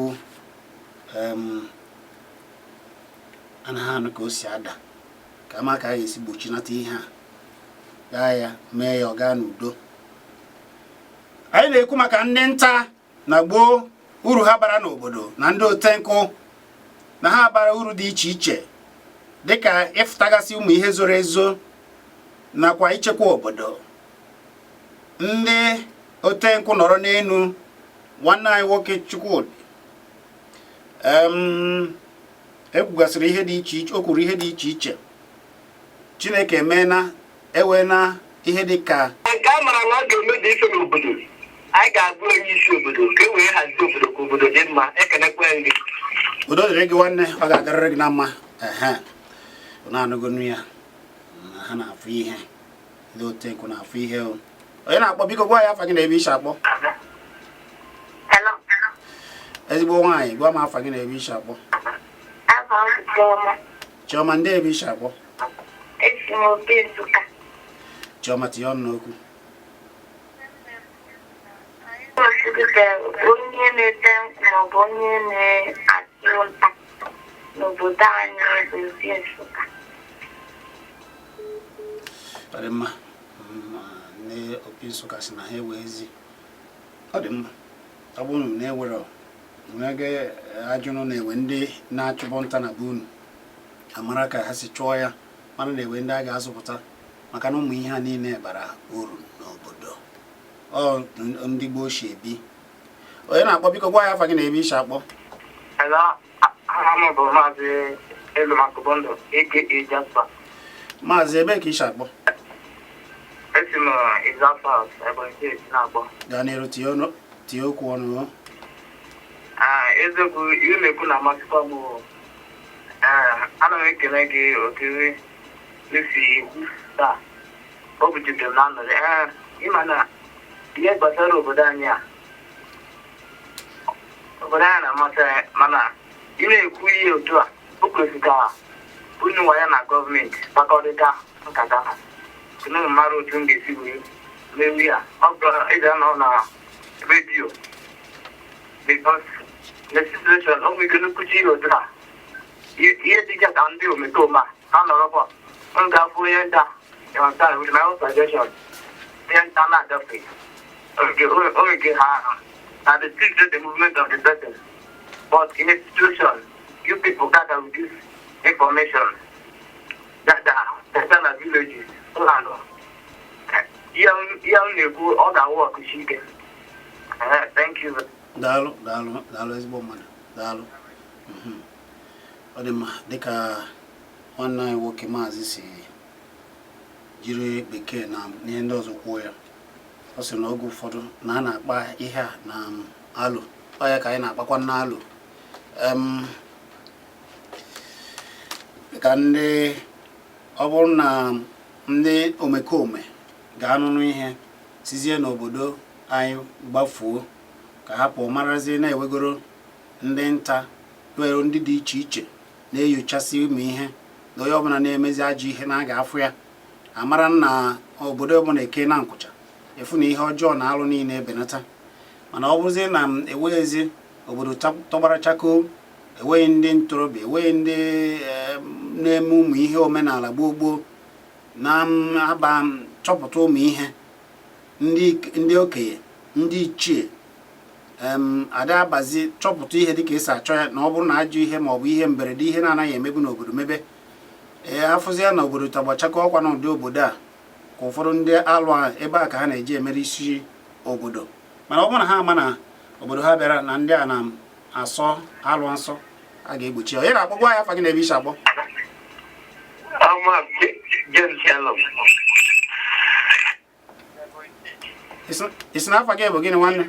anaghị anụ ka o si ada ka ama ka a ga-esi gbochinata ihe a gaa ya mee ya ọ gaa n'udo anyị na-ekwu maka ndị nta na gboo uru ha bara n'obodo na ndị otenkụ na ha bara uru dị iche iche dịka ịfụtagasị ụmụ ihe zoro ezo nakwa ichekwa obodo ndị otenkụ nọrọ n'elu nwanne anyị nwoke Chukwudị ekwugasịrị ihe dị iche iche o kwuru ihe dị iche iche Chineke ewe na ihe dị ka nke a mara na ọ ga-emebi ife n'obodo anyị ga-abụ onye isi obodo ka e wee hazie obodo ka obodo dị mma ekenekwe gị udo dịrị gị nwanne ọ ga-agarịrị gị na mma na-anụgonu ya na ha na-afụ ihe ndị otenkụ na-afụ ihe onye na-akpọ biko gwa ya afa gị na ebe isi akpọ ezigbo nwaanyị gwa m afa gị na ebe isi akpọ Chioma ndị ebe isi akpọ Chioma tinye ọnụ n'okwu onye na-ete maọbụ onye na-achị ụta n'obodo anyị bụ ndị Nsụka. Ọ dị mma ndị opi Nsụka si na ha ewezi ọ dị mma ọ bụrụ na ewere nwege ajụnụ na-ewe ndị na-achụbọ nta na be unu amara ka ha si chụọ ya mana na-ewe ndị a ga-azụpụta maka na ụmụ ihe ha niile bara uru n'obodo ọ ndị gboo si ebi onye na-akpọ biko gwa ya afa gị na ebe isi akpọ maazị ebe ka isi akpọ gaa n'iru tie okwu ọnụ eziokwu ihe na-ekwu na amasịkwa m ana m ekele gị okere n'isi ikwu taa o bujutere na anọrị ịma na ihe gbasara obodo anyị na-amasị anyị mana ị na-ekwu ihe otu a o kwesịrị ka unu nwa ya na gọọmenti kpakọrịta nkata unu mara otu m ga-esi wee mewe ya ọ bụrụ ịga nọ na redio because the situation ọ nwere ike nkwuchi ihe otu a ihe dịka ka ndị omekome ha nọrọkwa m ga-afụ onye nta ịghọtara with my own suggestion ihe nta na-agafe onwege ha na the still the movement of the person but in a situation you people gather with this information. That the villages, other work she can. Thank you. Dalo ezigbo mmadụ. Dalo. Ọ dị mma dịka nwanne anyị nwoke maazị si jiri bekee na ihe ndị ọzọ kwuo ya. Ọ sị na oge ụfọdụ na a na-akpa ihe a na alụ. Ọ ya ka anyị na-akpakwa na alụ. Ka ndị ọ bụrụ na ndị omekome ga-anụnụ ihe sizie n'obodo anyị gbafuo ka hapụ marazi na-ewegoro ndị nta were ndị dị iche iche na-enyochasị ụmụ ihe na onye ọbụla na-emezi ajọ ihe na-aga afọ ya amara na obodo ọbụla eke na nkwụcha efu na ihe ọjọọ na alụ niile ebenata mana ọ bụrụzie na enweghịzi obodo tọgbara chakoo enweghị ndị ntorobịa enweghị ndị na-eme ụmụ ihe omenala gboo na-aba chọpụta ụmụ ihe ndị okenye ndị ichie ada abazi chọpụta ihe dịka esi achọ ya na ọ bụrụ na ajọ ihe ma ọ bụ ihe mberede ihe na-anaghị emebu n'obodo mebe afụzi ya na obodo tagbachakọ ọkwa n'ụdị obodo a ka ụfọdụ ndị alụ ebe a ka ha na-eji emere isi obodo mana ọ bụrụ na ha ama na obodo ha bịara na ndị a na-asọ alụ nsọ a ga-egbochi ya na-akpọgwa ya afa gị na-ebe isi akpọ isi na afa gị bụ gịnị nwanne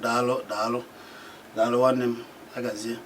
daalụ nwanne m agazie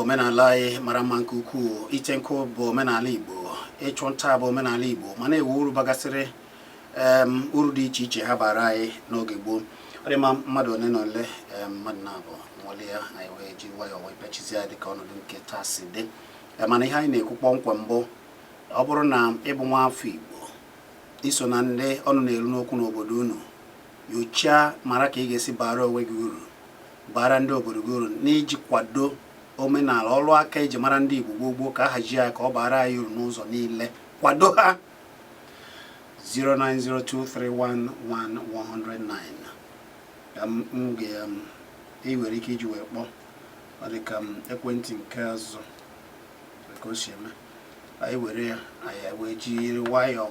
omenala anyị mara mma nke ukwuu. Ite nkụ bụ omenala Igbo, ịchụ nta bụ omenala Igbo, mana ewu uru bagasịrị uru dị iche iche ha bara anyị n'oge gboo. Ọ dị mma mmadụ one na ole mmadụ na-abụ nwale ya anyị wee ji nwayọọ wee pechizi ya dịka ọnọdụ nke taa si dị. Mana ihe anyị na-ekwu kpọmkwem mbụ, ọ bụrụ na ịbụ nwa afọ Igbo iso na ndị ọnụ na-eru n'okwu n'obodo unu, nyochaa mara ka ị ga-esi bara onwe gị uru, bara ndị obodo gị uru n'iji kwado omenala ọrụ aka eji mara ndị Igbo gboo ka a hazie ya ka ọ bara anyị uru n'ụzọ niile. Kwado ha. 09023111109 ị nwere ike iji wee kpọọ ọ dị ka ekwentị nke azụ ka o si eme. Anyị were ya anyị wee jiri nwayọọ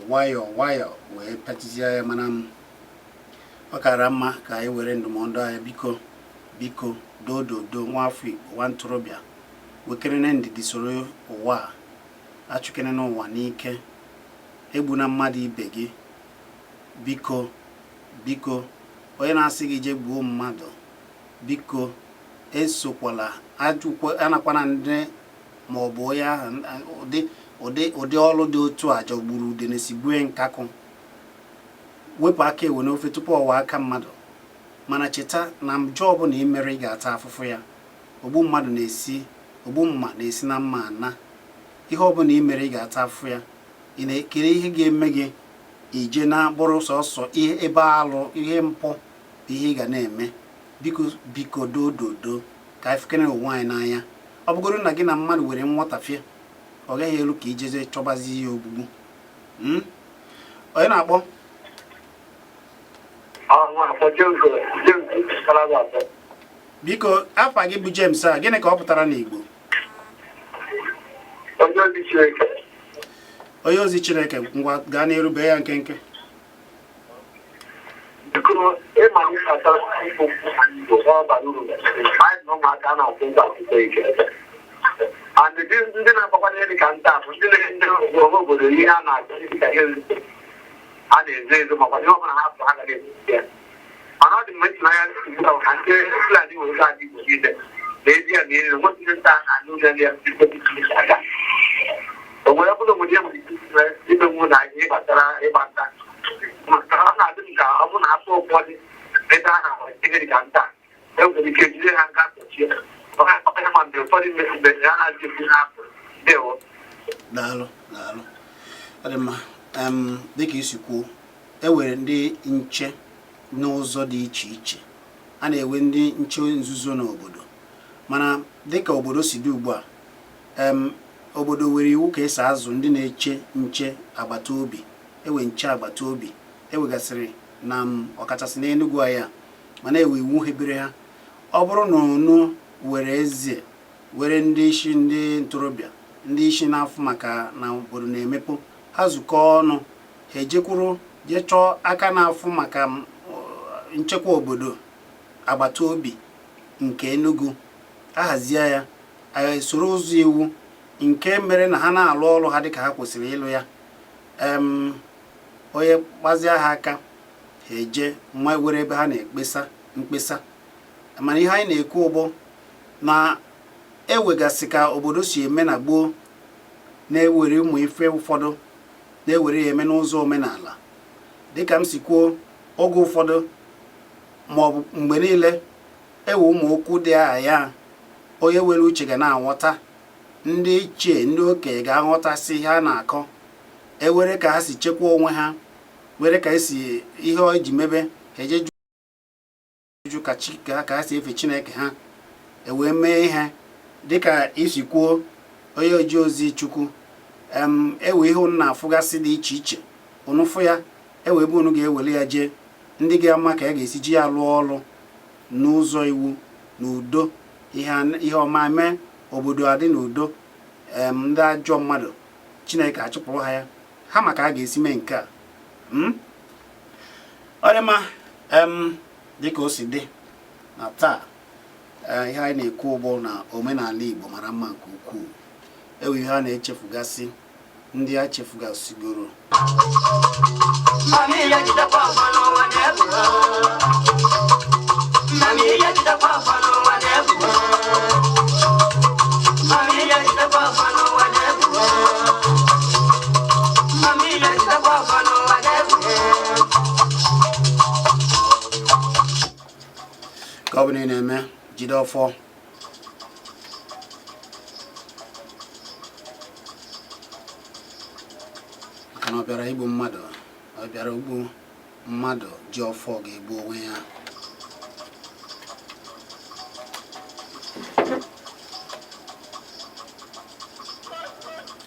wee petizie ya, mana ọ kara mma ka anyị were ndụmọdụ anyị biko dododo nwafọ Igbo nwa ntorobịa wekere na ndidi soro ụwa achụkene n'ụwa n'ike, egbuna mmadụ ibe gị. Biko onye na-asị gị je gbuo mmadụ, biko esokwala anakwana ndị ma ọ bụ onye ahụ ụdị ọrụ dị otu a jọgburu ude na-esigbue nkakụ. Wepụ aka ewe n'ofe tupu ọwa aka mmadụ, mana cheta na njọ ọbụla ị mere ị ga-ata afụfụ ya. Ogbu mma na-esi na mma ana. Ihe ọbụla ị mere ị ga-ata afụfụ ya. Ị na-ekere ihe ga-eme gị ije na bụrụ sọsọ ihe ebe alụ ihe mpụ ihe ị ga na-eme. Biko dododo ka anyị fekere onwe anyị n'anya. Ọ bụgoro na gị na mmadụ were nghọtafie, ọ gaghị elu ka ijeze chọbazi ihe ogbugbu. Onye na-akpọ biko afa gị bụ James a, gịnị ka ọ pụtara n'Igbo? Onye ozi Chineke. Ngwa gaa n'erube ya nkenke. And ndị na-akpakwa ihe dịka nta bụ ndị obodo ihe a na-achọ dịka ihe a na-ezo ezo makwa ihe ọbụla ha bụ ha gaghị ezozi ya. Mana ọ dị mma ịtụnanya ka ndị Fulani were ga adị Igbo niile n'ezi ya niile nwetị nta na n'ụlọ ndị ya aga. O nwere ọbụla obodo ya nwere ike imenwu na ihe gbasara ịgba nta, maka ọ na-adị m ka ọ bụ na afọ ụfọdụ ebe a na-ahụ ihe dịka nta enwere ike jide ha nka sochie. Daalụ. Ọ dị mma. Dịka isi kwuo, ewere ndị nche n'ụzọ dị iche iche. A na-ewe ndị nche nzuzo n'obodo, mana dịka obodo si dị ugbu a, obodo nwere iwu ka esi azụ ndị na-eche nche agbata obi. Ewe nche agbata obi ewegasịrị na ọkachasị n'Enugu anyị, mana ewe iwu hebere ha. Ọ bụrụ na unu were eze were ndị isi ndị ntorobịa, ndị isi n'afọ maka na obodo na-emepe, ha zukọ ọnụ, ha ejekwuru je chọọ aka n'afọ maka nchekwa obodo agbata obi nke Enugu, ahazie ya, soro ụzọ iwu nke mere na ha na-alụ ọrụ ha dịka ha kwesịrị ịlụ ya. Onye gbazie ha aka, ha eje nwa were ebe ha na-ekpesa mkpesa. Mana ihe anyị na-ekwu ụgbọ na ewegasị ka obodo si eme na gboo, na-ewere ụmụ ife ụfọdụ na-ewere ya eme n'ụzọ omenala. Dịka m si kwuo, oge ụfọdụ ma ọ bụ mgbe niile ewe ụmụ okwu dị agha onye were uche ga na-aghọta. Ndị ichie ndị okenye ga-aghọtasị ihe a na-akọ, ewere ka ha si chekwa onwe ha, were ka esi ihe o ji mebe eje jụ ka ha si efe Chineke ha, ewee mee ihe dịka isi kwuo onye oji ozi Chukwu. Ewe ihe unu na-afụgasị dị iche iche, unu fụ ya ewe ebe unu ga-ewere ya jee ndị ga-ama ka ya ga-esi ji ya lụọ ọrụ n'ụzọ iwu n'udo. Ihe ọma mee obodo adị n'udo. Ndị ajọ mmadụ Chineke achụpụrụ ha ya, ha maka a ga-esi mee nke a. Ọ dị mma. Dịka o si dị na taa, ihe anyị na-ekwu ụgbọ na omenala Igbo mara mma nke ukwuu. Ewe ihe a na-echefugasị, ndị a chefugasigoro. Governor Neme, Jidofo. Can I be a Igbo mother? I be a Igbo mother, Jofo, Igbo way.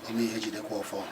Any hedge the call for.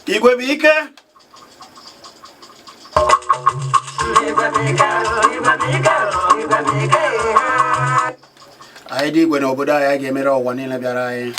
Igwe bike. Anyị dị igwe n'obodo anyị ga-emere ụwa niile bịara anyị.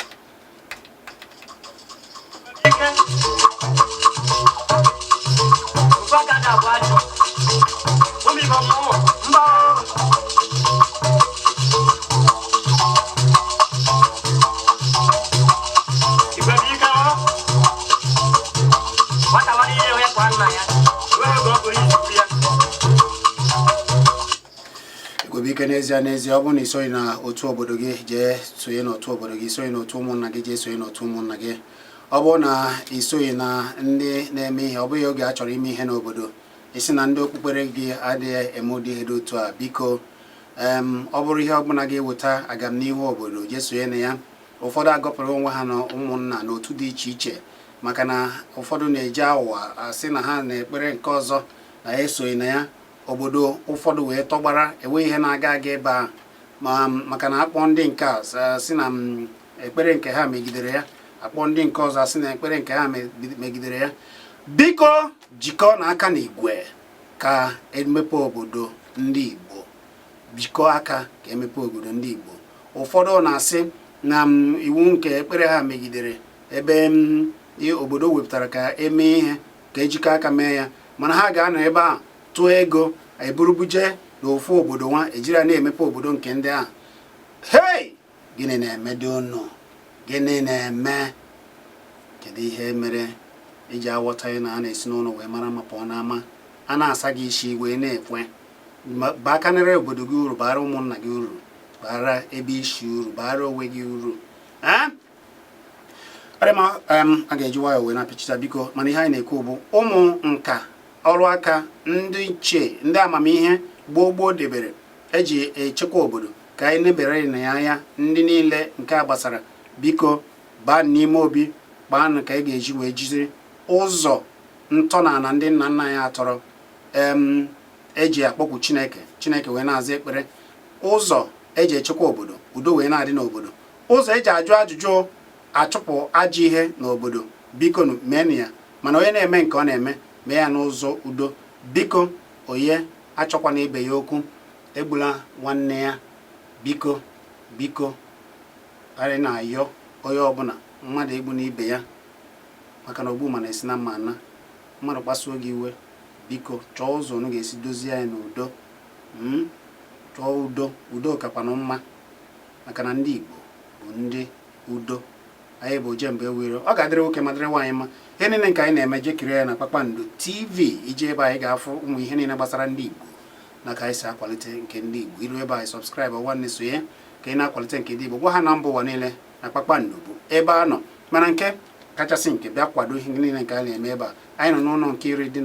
N'ezie ọ bụ na isoghị na otu obodo gị jee sonye n'otu obodo gị, isoghị n'otu ụmụnna gị jee sonye n'otu ụmụnna gị. Ọ bụ na isoghị na ndị na-eme ihe, ọ bụghị oge a chọrọ ime ihe n'obodo, isi na ndị okpukpere gị adịghị eme ụdị ihe dị otu a, biko ọ bụrụ ihe ọbụla ga-eweta agamnihu obodo jee sonye na ya. Ụfọdụ agọpụrụ onwe ha na ụmụnna n'otu dị iche iche maka na ụfọdụ na-eji awa asị na ha na-ekpere nke ọzọ na esoghị na ya. Obodo ụfọdụ wee tọgbara enwe ihe na-aga ebe a maka na akpọ ndị nke a si na ekpere nke ha megidere ya, akpọ ndị nke ọzọ si na ekpere nke ha megidere ya. Biko jikọọ n'aka n'igwe ka emepe obodo ndị Igbo, jikọọ aka ka emepe obodo ndị Igbo. Ụfọdụ na-asị na iwu nke ekpere ha megidere ebe obodo wepụtara ka eme ihe ka ejikọ aka mee ya, mana ha ga-anọ ebe a tụọ ego eburubuje n'ofu obodo nwa ejiri na-emepe obodo nke ndị a. Hey, gịnị na-eme dị unu? Gịnị na-eme? Kedu ihe mere eji aghọta na a na-esi n'ụlọ wee mara ma pụọ n'ama, a na-asa gị isi wee na-ekwe bakanere obodo gị uru, bara ụmụnna gị uru, bara ebe isi uru, bara onwe gị uru. A ga-eji nwayọọ wee na-apịchita biko, mana ihe anyị na-ekwu bụ ụmụ nka ọrụ aka ndị ichie, ndị amamihe gboo debere eji echekwa obodo ka anyị nebere na ya anya. Ndị niile nke a gbasara biko baa n'ime obi, kpaanụ ka anyị ga-eji wee jiri ụzọ ntọala ndị nna nna ya atọrọ eji akpọkwu Chineke wee na-aza ekpere, ụzọ eji echekwa obodo, udo wee na-adị n'obodo, ụzọ eji ajụ ajụjụ achụpụ ajọ ihe n'obodo. Biko meenụ ya, mana onye na-eme nke ọ na-eme mee ya n'ụzọ udo. Biko onye achọkwana ibe ya okwu, egbula nwanne ya. Biko anyị na-ayọ onye ọbụla mmadụ egbu na ibe ya, maka na ogbu mana esi na mma ana. Mmadụ kpasuo gị iwe, biko chọọ ụzọ unu ga-esi dozie anyị n'udo. Chọọ udo kakwanụ mma, maka na ndị Igbo bụ ndị udo. Anyị bụ jembe ewere, ọ ga-adịrị nwoke ma dịrị nwaanyị mma. Ihe niile nke anyị na-eme jekiri ya na Kpakpando TV, iji ebe anyị ga-afụ ụmụ ihe niile gbasara ndị Igbo na ka anyị si akwalite nke ndị Igbo. Iru ebe anyị sọbskraịbụ nwanne sonye ka ị na-akwalite nke ndị Igbo. Gwa ha na mba ụwa niile na Kpakpando bụ ebe a nọ, mana nke kachasị nke bịa kwado ihe niile nke a na-eme ebe a. Anyị nọ n'ụlọ nke iri dị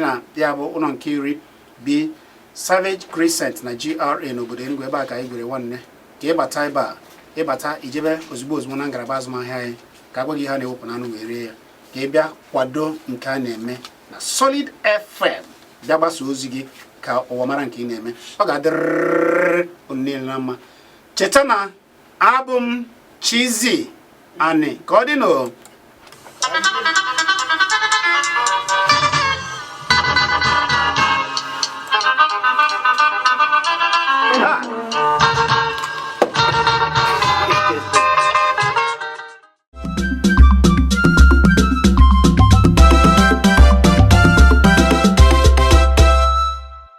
na ya bụ ụlọ nke iri B Savage Crescent na GRA n'obodo Enugu. Ebe a ka anyị gwere nwanne ka ịbata ebe a, ịbata ijebe ozugbo na ngalaba azụmahịa anyị ka agwa gị ha na-ewepụ na anụ wee rie ya, ka ị bịa kwado nke a na-eme na Solid FM, bịa gbasa ozi gị ka ụwa mara nke ị na-eme. Ọ ga-adịrịrị unu niile na mma. Cheta na abụ m Chizzy ani ka ọ dị